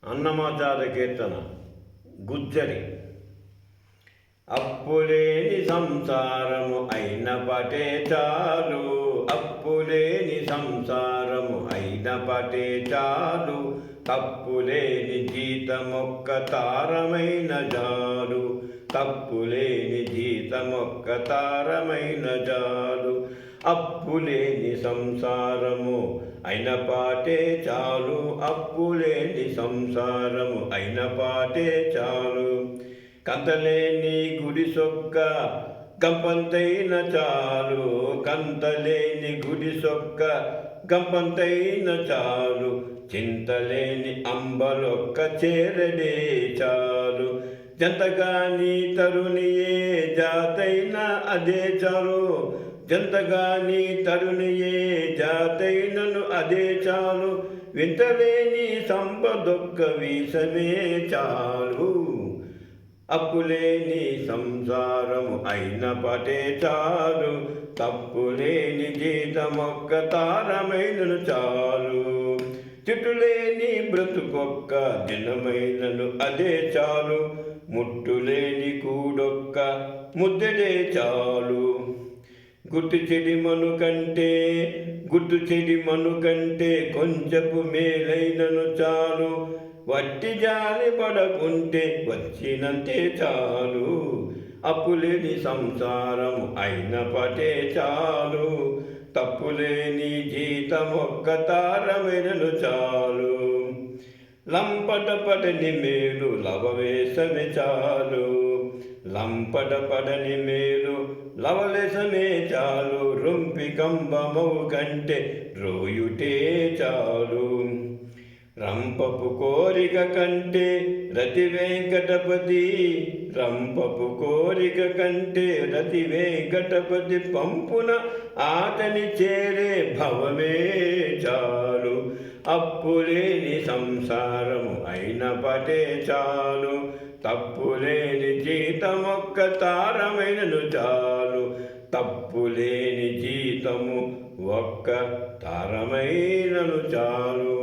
అన్నమాచార్య కీర్తన గుజ్జరి. అప్పులేని సంసారము అయిన పటే చాలు, అప్పులేని సంసారము అయిన పటే చాలు, తప్పులేని జీతమొక్క తారమైన జాలు, తప్పులేని జీతమొక్క తారమైన జాలు. అప్పులేని సంసారము అయిన పాటే చాలు, అప్పులేని సంసారము అయిన పాటే చాలు. కంతలేని గుడి సొక్క గంపంతైన చాలు, కంతలేని గుడి సొక్క గంపంతైన చాలు, చింతలేని అంబలొక్క చేరడే చాలు. జంతగాని తరుణియే జాతైన అదే చాలు, జంతగాని తరుణియే జాతైనను అదే చాలు, వింతలేని సంపదొక్క వీసమే చాలు. అప్పులేని సంసారము అయిన పటే చాలు, తప్పులేని జీతమొక్క తారమైనను చాలు. చుట్టులేని బ్రతుకొక్క దినమైనను అదే చాలు, ముట్టులేని కూడొక్క ముద్దడే చాలు. గుట్టు చెడి మను కంటే కొంచెపు మేలైనను చాలు, వట్టి జాలి పడకుంటే వచ్చినంతే చాలు. అప్పులేని సంసారము అయిన పటే చాలు, తప్పులేని జీతమొక్క తారమైనను చాలు. లంపట పడని మేలు లవవేశమే చాలు, లంపట పడని మేలు లవలేశమే చాలు, రొంపి కంబమవు కంటే రోయుటే చాలు. రంపపు కోరిక కంటే రతి వెంకటపతి, రంపపు కోరిక కంటే రతి వెంకటపతి, పంపున ఆతని చేరే భవమే చాలు. అప్పులేని సంసారము అయిన పటే చాలు, తప్పులేని జీతమొక్క తారమైనను చాలు, తప్పులేని జీతము ఒక్క తారమైనను చాలు.